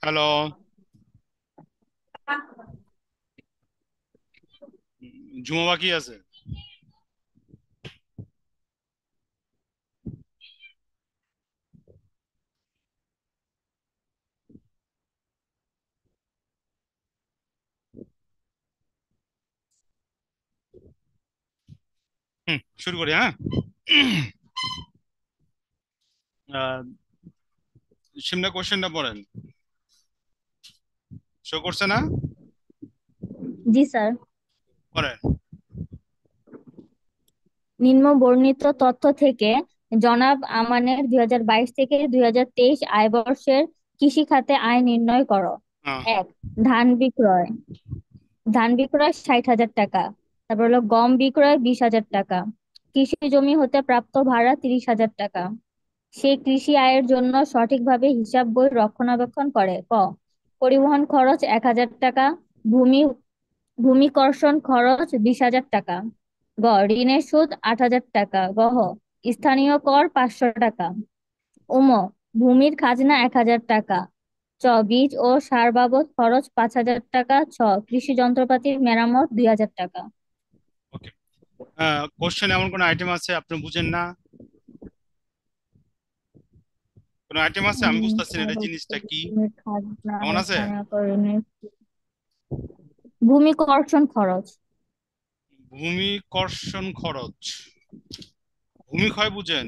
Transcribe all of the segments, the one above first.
Hello. জুমা বাকি আছে? শুরু করি, হ্যাঁ। আহ, সামনে কোশ্চেনটা পড়েন। শো করছে না? জি স্যার। পড়েন। নিম্ন বর্ণিত তথ্য থেকে জনাব আমানের 2022 থেকে 2023 আয় বর্ষের কৃষি খাতে আয় নির্ণয় করো। হ্যাঁ। এক, ধান বিক্রয়। ধান বিক্রয় 60,000 টাকা। তারপর হলো গম বিক্রয় 20,000 টাকা। কৃষি জমি হতে প্রাপ্ত ভাড়া 30,000 টাকা। সে কৃষি আয়ের জন্য সঠিকভাবে হিসাব বই রক্ষণাবেক্ষণ করে। ক, পরিবহন খরচ 1,000 টাকা। ভূমি ভূমিকর্ষণ খরচ 20,000 টাকা। গ, ঋণের সুদ 8,000 টাকা। গহ, স্থানীয় কর 500 টাকা। উম, ভূমির খাজনা 1,000 টাকা। চ, বীজ ও সার বাবদ খরচ 5,000 টাকা। ছ, কৃষি যন্ত্রপাতির মেরামত 2,000 টাকা। ওকে। কোশ্চেন এমন কোন আইটেম আছে আপনি বুঝেন না? কোন আইটেম আছে আমি বুঝতেছি না এটা জিনিসটা কি? ভূমির খাজনা, এমন আছে? স্থানীয় কর, ভূমিকর্ষণ খরচ। ভূমিকর্ষণ খরচ। ভূমি ক্ষয় বুঝেন?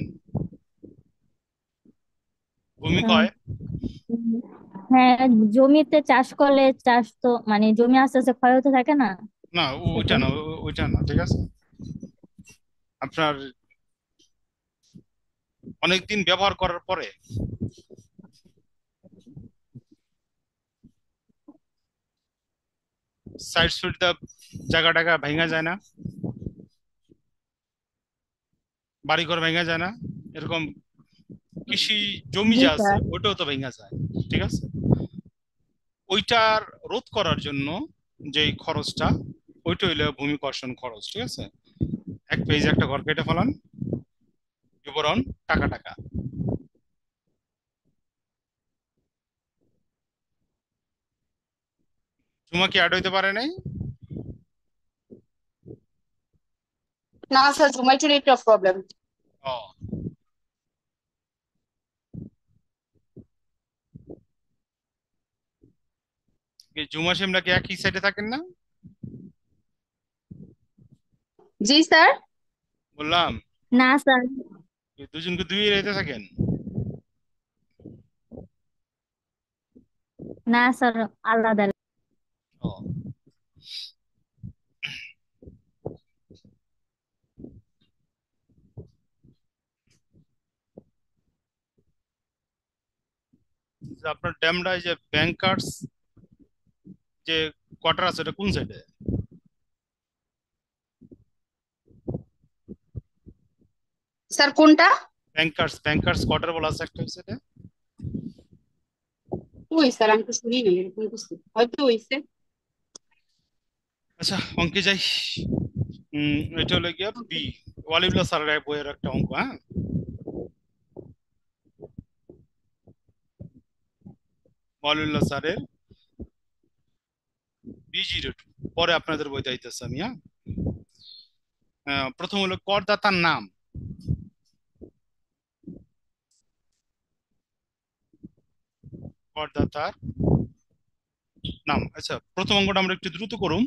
ভূমি আহ, ক্ষয়। হ্যাঁ, জমিতে চাষ করলে চাষ তো মানে জমি আস্তে আস্তে ক্ষয় হতে থাকে না, না, ওইটা সেটাই। না, ওইটা না, ঠিক আছে। আপনার অনেকদিন ব্যবহার করার পরে সাইড সুইড জায়গা টাগা ভেঙে যায় না? বাড়িঘর ভেঙে যায় না? এরকম কৃষি জমি জি যা আছে স্যার। ওইটাও তো ভেঙে যায়, ঠিক আছে। ওইটার রোধ করার জন্য যেই খরচটা, ওইটা হইলো ভূমিকর্ষণ খরচ, ঠিক আছে। এক পেজে একটা ঘর কেটে ফেলান, বিবরণ টাকা টাকা। জুমা কি অ্যাড হইতে পারে নাই? না স্যার, জুমাইটুর নেটওয়ার্ক প্রবলেম। ও, এই জুমা সিমরা কি একই সাইডে থাকেন না? জি স্যার। বললাম, না স্যার। এই দুজনকে দুই এরিয়াতে থাকেন? না স্যার, আলাদা। ও, যে আপনার ড্যামরা এই যে ব্যাংকার্স যে কোয়ার্টার আছে এটা কোন সাইডে? স্যার কোনটা? ব্যাংকার্স ব্যাংকার্স কোয়ার্টার বলা আছে একটা সাইডে। ওই স্যার, আমি তো শুনি নাই এরকম কিছু, হয়তো হইছে। আচ্ছা, অঙ্কে যাই। এটা হলো গিয়া বি, ওয়ালিউল্লাহ স্যারের বইয়ের একটা অঙ্ক, হ্যাঁ। ওয়ালিউল্লাহ স্যারের B02, পরে আপনাদের বই দিতেছে আমি, হ্যাঁ। প্রথম হলো করদাতার নাম। করদাতার নাম। আচ্ছা, প্রথম অঙ্কটা আমরা একটু দ্রুত করুম,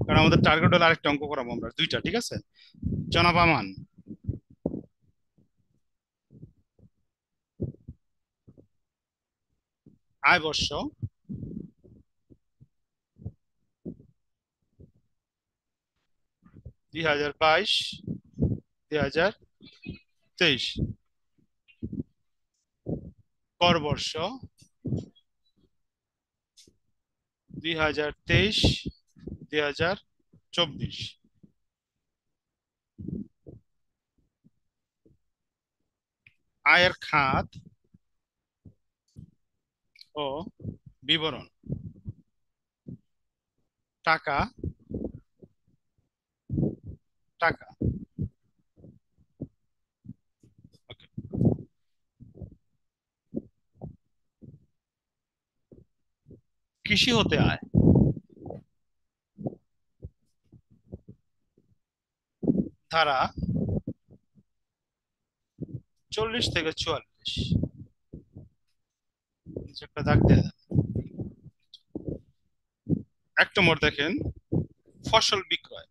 কারণ আমাদের টার্গেট হলো আরেকটা অঙ্ক করাবো আমরা, দুইটা, ঠিক আছে। জনাব আমান, আয় বর্ষ 2022 2023, কর বর্ষ 2023 2024, আয়ের খাত ও বিবরণ, টাকা, টাকা। ওকে, কৃষি হতে আয়, ধারা 40 থেকে 44, একটা দাগ দিয়ে দেন। 1 নম্বর দেখেন, ফসল বিক্রয়,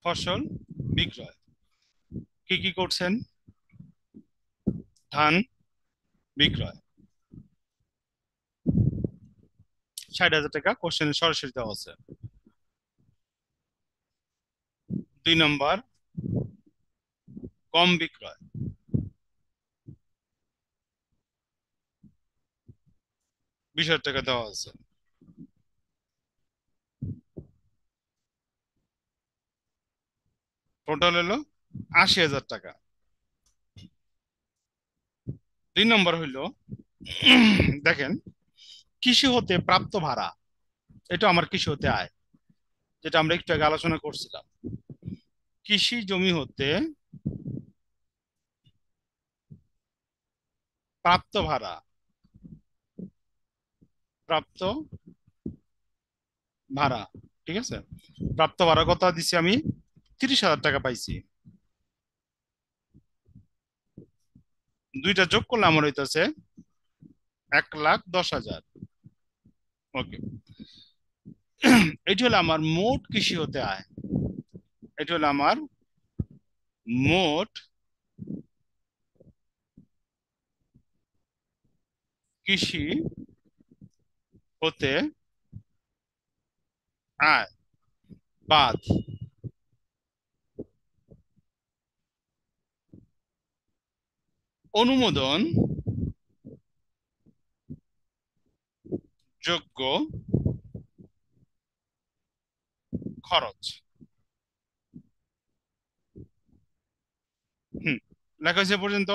ফসল বিক্রয় কি কি করছেন? ধান বিক্রয়, 60,000 টাকা কোশ্চেনে সরাসরি দেওয়া আছে। 2 নম্বর, গম বিক্রয়, 20,000 টাকা দেওয়া আছে। টোটাল হলো 80,000 টাকা। 2 নম্বর হইলো দেখেন, কৃষি হতে প্রাপ্ত ভাড়া, এটা আমার কৃষি হতে আয়, যেটা আমরা একটু আগে আলোচনা করছিলাম। কৃষি জমি হতে প্রাপ্ত ভাড়া, প্রাপ্ত ভাড়া, ঠিক আছে। প্রাপ্ত ভাড়া কত দিছি আমি? 30,000 টাকা পাইছি। দুইটা যোগ করলে আমার হইতেছে 1,10,000। ওকে, এটি হলো আমার মোট কৃষি হতে আয়, এটি হলো আমার মোট কৃষি হতে আয় বাদ অনুমোদন যোগ্য খরচ। হুম, লেখা হয়েছে পর্যন্ত?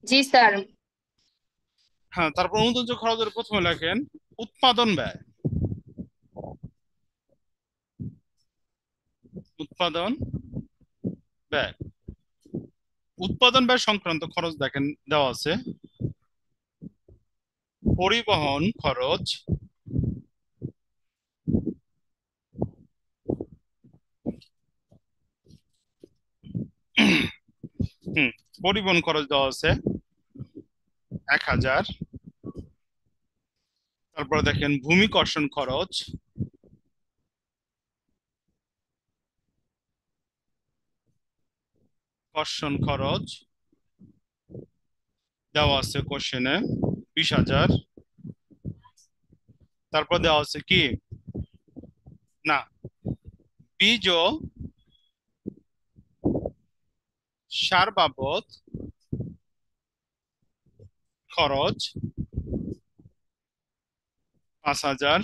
জি স্যার। হ্যাঁ, তারপর অনুমোদন খরচের প্রথমে লেখেন উৎপাদন ব্যয়, উৎপাদন ব্যয়, উৎপাদন ব্যয় সংক্রান্ত খরচ দেখেন দেওয়া আছে। পরিবহন খরচ, হুম, পরিবহন খরচ দেওয়া আছে 1,000। তারপরে দেখেন ভূমি কর্ষণ খরচ, কর্ষণ খরচ দেওয়া আছে কোশ্চেনে 20,000। তারপর দেওয়া আছে কি না, বীজ ও সার বাবদ খরচ 5,000।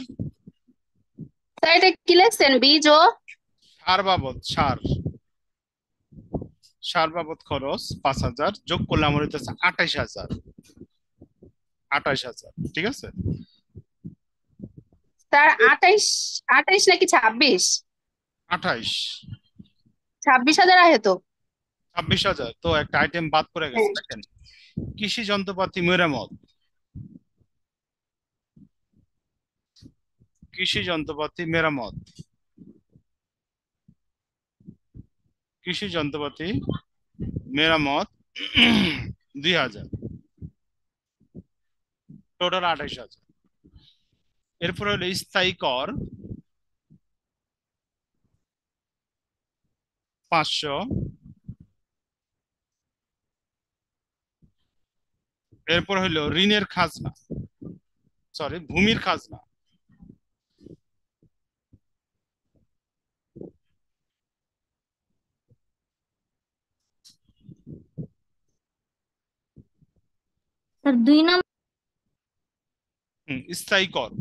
স্যার এটা কি লেখছেন? বীজ ও সার বাবদ, সার, সার বাবদ খরচ 5,000, যোগ করলে আমার হইতেছে 28,000। 28,000, ঠিক আছে। স্যার 28, 28 নাকি 26? 28, 26,000 আহে তো। 26,000 তো একটা আইটেম বাদ করে গেছে। হ্যাঁ। দেখেন, কৃষি যন্ত্রপাতি মেরামত, কৃষি যন্ত্রপাতি মেরামত, কৃষি যন্ত্রপাতি মেরামত 2,000, টোটাল 28,000। এরপর হলো স্থায়ী কর 500। এরপর হলো ঋণের খাজনা, সরি ভূমির খাজনা, স্যার 2 নম্বর। স্থায়ী কর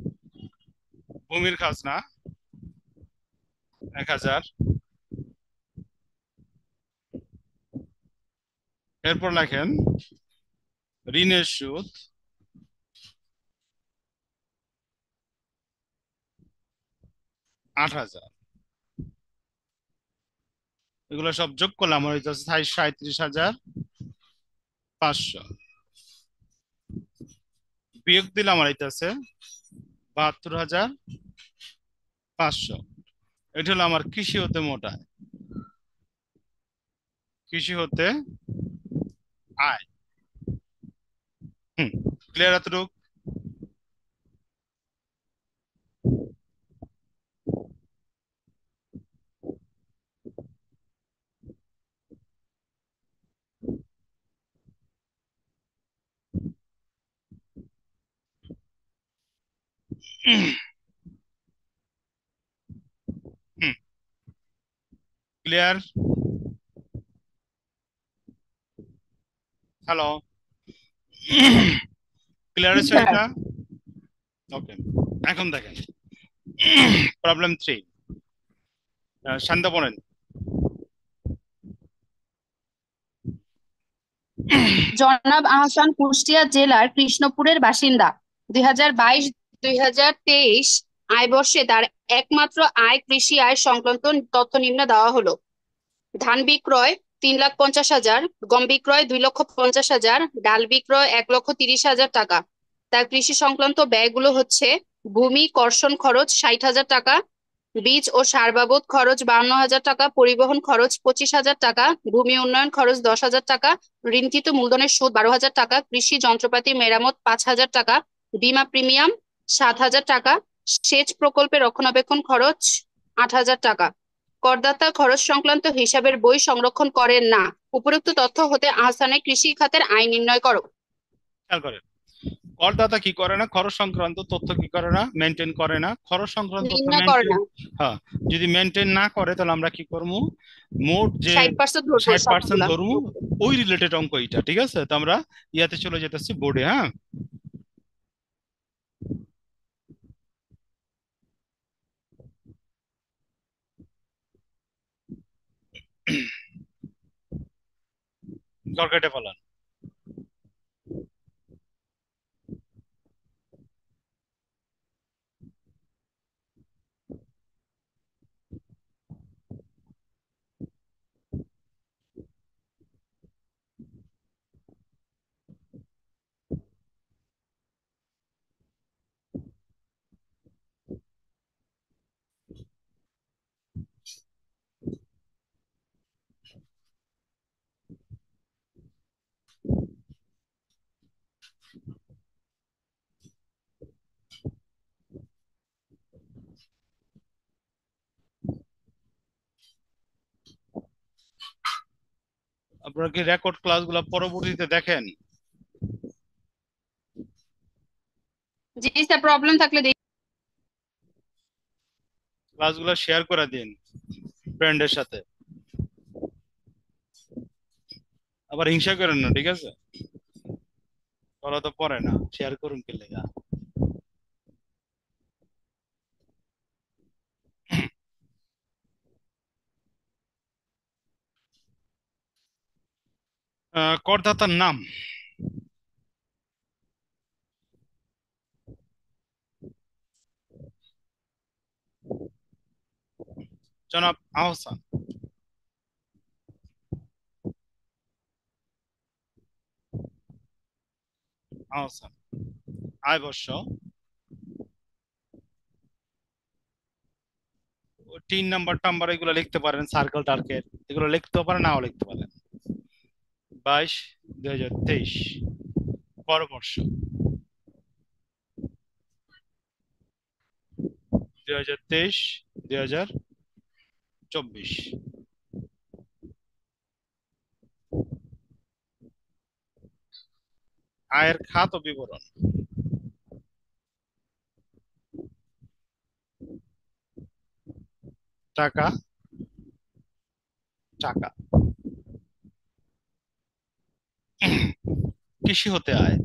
ভূমির খাজনা 1000। এরপর লেখেন ঋণের সুদ 8000। এগুলো সব যোগ করলে আমার হইতেছে 37,500। বিয়োগ দিলে আমার হইতেছে 72,500। এটা হলো আমার কৃষি হতে মোট আয়। কৃষি হতে আয়। হুম, ক্লিয়ার এতটুকু? হুম, ক্লিয়ার? হ্যালো, ক্লিয়ার জি হচ্ছে স্যার। এটা? ওকে, এখন দেখেন প্রবলেম 3। শান্ত পড়েন। জনাব আহসান কুষ্টিয়া জেলার কৃষ্ণপুরের বাসিন্দা। 2022-2023 আয় বর্ষে তার একমাত্র আয় কৃষি আয় সংক্রান্ত তথ্য নিম্নে দেওয়া হলো। ধান বিক্রয় 3,50,000, গম বিক্রয় 2,50,000, ডাল বিক্রয় 1,30,000 টাকা। তার কৃষি সংক্রান্ত ব্যয়গুলো হচ্ছে: ভূমি কর্ষণ খরচ 60,000 টাকা, বীজ ও সার বাবদ খরচ 52,000 টাকা, পরিবহন খরচ 25,000 টাকা, ভূমি উন্নয়ন খরচ 10,000 টাকা, ঋণকৃত মূলধনের সুদ 12,000 টাকা, কৃষি যন্ত্রপাতি মেরামত 5,000 টাকা, বীমা প্রিমিয়াম 7,000 টাকা, সেচ প্রকল্পের রক্ষণাবেক্ষণ খরচ 8,000 টাকা। করদাতা খরচ সংক্রান্ত হিসাবের বই সংরক্ষণ করেন না। উপরোক্ত তথ্য হতে আহসানের কৃষি খাতের আয় নির্ণয় করো। খেয়াল করেন, করদাতা কি করে না, খরচ সংক্রান্ত তথ্য কি করে না, মেনটেন করে না। খরচ সংক্রান্ত তথ্য নির্ণয় করে মেনটেন, না। হ্যাঁ, যদি মেনটেন না করে তাহলে আমরা কি করবো, মোট যে 60% ধরবো 60% সবগুলা। ধরবো, ওই রিলেটেড অঙ্ক এটা। ঠিক আছে, তো আমরা ইয়াতে চলে যেতেছি বোর্ডে। হ্যাঁ, গড় কেটে ফেলান। আপনারা কি রেকর্ড ক্লাসগুলো পরবর্তীতে দেখেন? জি স্যার, প্রবলেম থাকলে দেখি। ক্লাসগুলো শেয়ার করে দিন ফ্রেন্ডের সাথে। আবার হিংসা করেন না, ঠিক আছে? ওরা তো পড়ে না, শেয়ার করুন কি লেগা। করদাতার নাম জনাব আহসান। আহসান, আয় বর্ষ 3 নাম্বার টাম্বার এগুলো লিখতে পারেন, সার্কেল টার্কেল এগুলো লিখতেও পারেন, নাও লিখতে পারেন। 22-2023 পরবর্ষ 2023-2024। আয়ের খাত ও বিবরণ। টাকা, টাকা। কৃষি হতে আয়,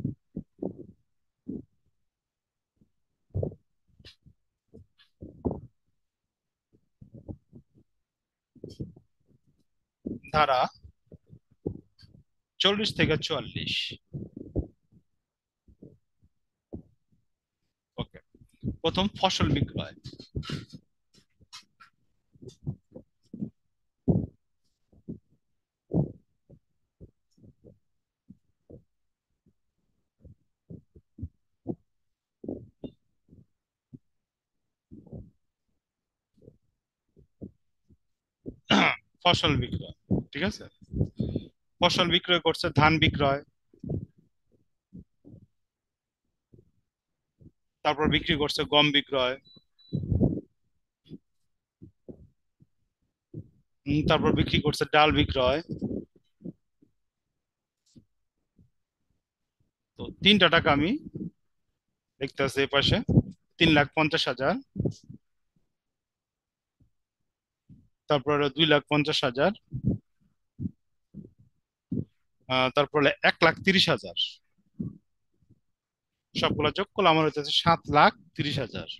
ধারা 40 থেকে 44। ওকে, প্রথম ফসল বিক্রয়। ফসল বিক্রয়, ঠিক আছে। ফসল বিক্রয় করছে ধান বিক্রয়, তারপর বিক্রি করছে গম বিক্রয়, তারপর বিক্রি করছে ডাল বিক্রয়। তো তিনটা টাকা আমি দেখতে আছে এই পাশে, 3,50,000, তারপরে 2,50,000, তারপরে 1,30,000। সবগুলো যোগ করলে আমার হইতেছে 7,30,000।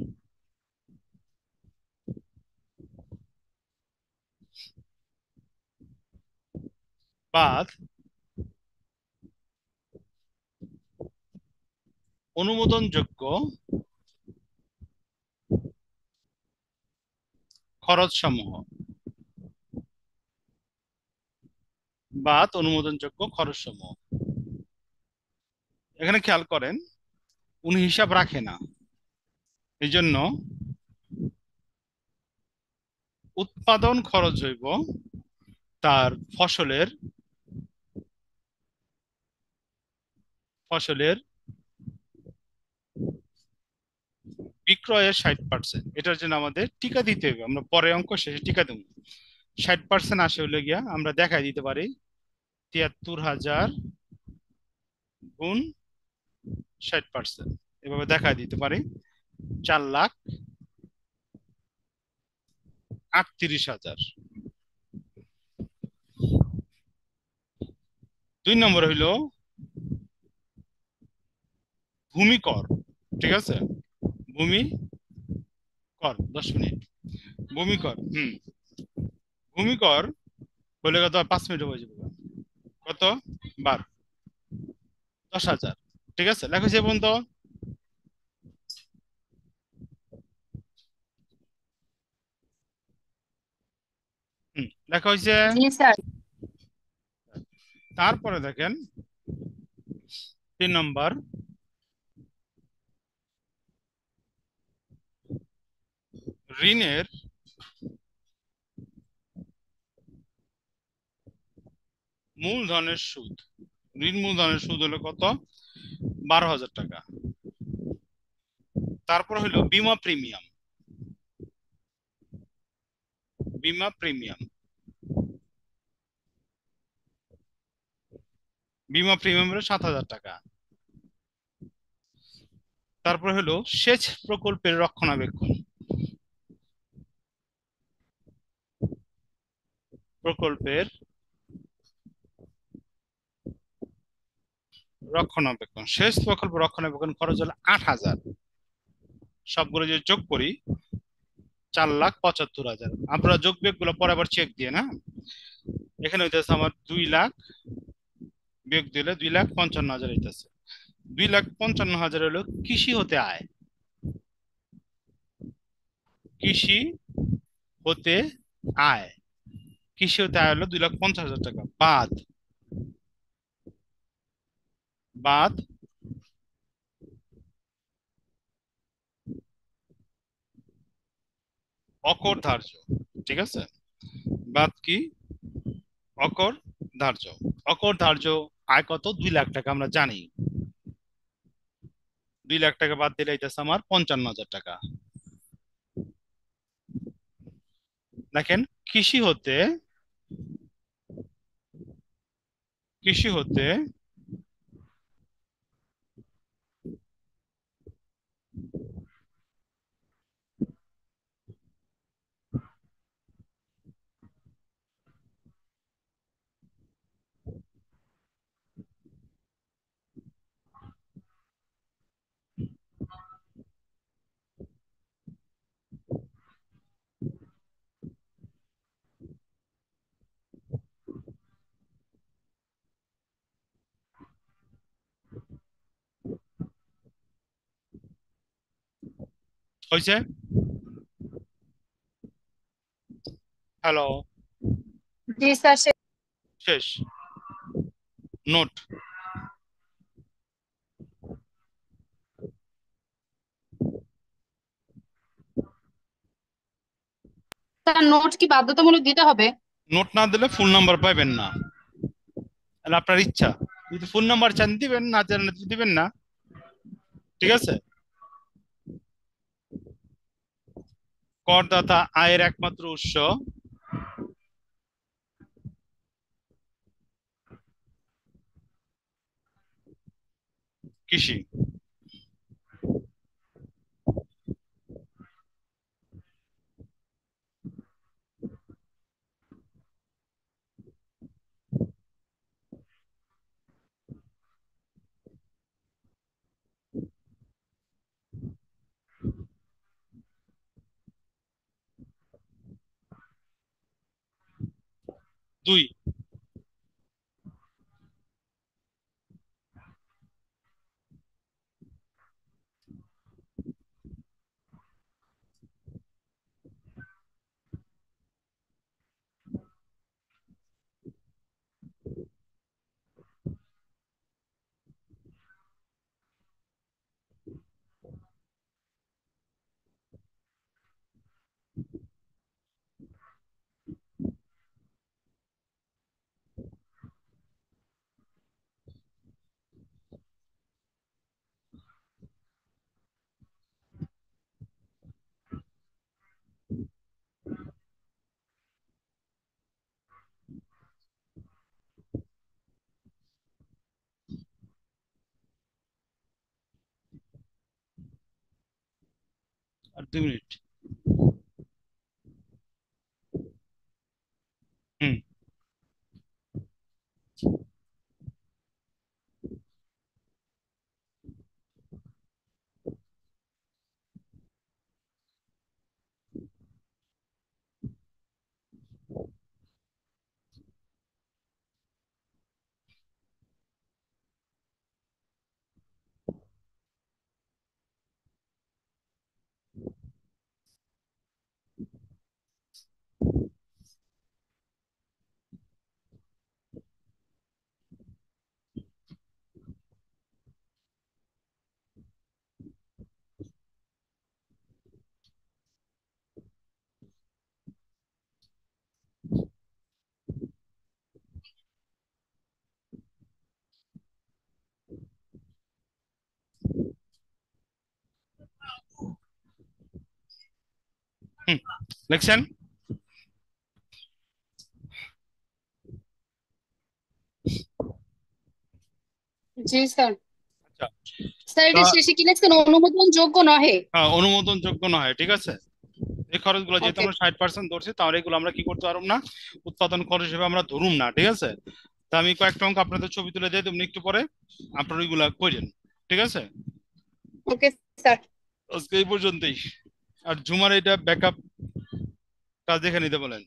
বাদ অনুমোদনযোগ্য খরচ সমূহ, বাদ অনুমোদনযোগ্য খরচ সমূহ। এখানে খেয়াল করেন, উনি হিসাব রাখে না, এই জন্য উৎপাদন খরচ হইব তার ফসলের ফসলের বিক্রয়ের 60%। এটার জন্য আমাদের টিকা দিতে হবে, আমরা পরে অঙ্ক শেষে টিকা দেবো। 60% আসে হলে গিয়া আমরা দেখাই দিতে পারি 73,000 গুণ 60%, এভাবে দেখাই দিতে পারি 4,38,000। 2 নম্বর হইল ভূমি কর, ঠিক আছে। ভূমি কর, 10 মিনিট। ভূমি কর, ভূমি কর বলে কত, 5 মিনিট হয়ে যাবে। কত, 12, 10,000, ঠিক আছে। লেখো সে পর্যন্ত। লেখা হয়েছে। জি স্যার। তারপরে দেখেন 3 নম্বর, ঋণের মূলধনের সুদ। ঋণ মূলধনের সুদ হলো কত, 12,000 টাকা। তারপর হলো বীমা প্রিমিয়াম। বীমা প্রিমিয়াম, বীমা প্রিমিয়াম হলো 7,000 টাকা। তারপর হলো সেচ প্রকল্পের রক্ষণাবেক্ষণ। প্রকল্পের রক্ষণাবেক্ষণ, সেচ প্রকল্প রক্ষণাবেক্ষণ খরচ হলো 8,000। সবগুলো যদি যোগ করি 4,75,000। আপনারা যোগ বিয়োগ গুলো পরে আবার চেক দিয়ে না। এখানে হইতেছে আমার 2 লাখ, বিয়োগ দিলে 2,55,000 হইতেছে। 2,55,000 হলো কৃষি হতে আয়। কৃষি হতে আয়, কৃষি হতে আয় হলো 2,50,000 টাকা। বাদ বাদ অকর ধার্য, ঠিক আছে। বাদ কি, অকর ধার্য। অকর ধার্য আয় কত, 2 লাখ টাকা, আমরা জানি। 2 লাখ টাকা বাদ দিলে হইতেছে আমার 55,000 টাকা। দেখেন, কৃষি হতে কৃষি হতে হয়েছে? হ্যালো? জি স্যার। শেষ? নোট। স্যার নোট কি বাধ্যতামূলক দিতে হবে? নোট না দিলে ফুল নাম্বার পাইবেন না। তাহলে আপনার ইচ্ছা, যদি ফুল নাম্বার চান দিবেন, না চান দিবেন না। ঠিক আছে? করদাতা আয়ের একমাত্র উৎস কৃষি। 2। আর 2 মিনিট। হুম। হুম, লিখছেন? জি স্যার। আচ্ছা। স্যার তা এটা শেষে কি লিখছেন, অনুমোদন যোগ্য নহে? হ্যাঁ, অনুমোদন যোগ্য নয়। ঠিক আছে? এই খরচগুলো যেহেতু ওকে। আমরা 60% ধরছি, তাহলে এগুলো আমরা কি করতে পারবো না, উৎপাদন খরচ হিসেবে আমরা ধরুম না। ঠিক আছে? তা আমি কয়েকটা অঙ্ক আপনাদের ছবি তুলে দিয়ে দেবো একটু পরে, আপনারা ওইগুলা করেন। ঠিক আছে? Okay sir. আজকে এই পর্যন্তই। আর ঝুমার এটা ব্যাকআপ কাজ দেখে নিতে বলেন।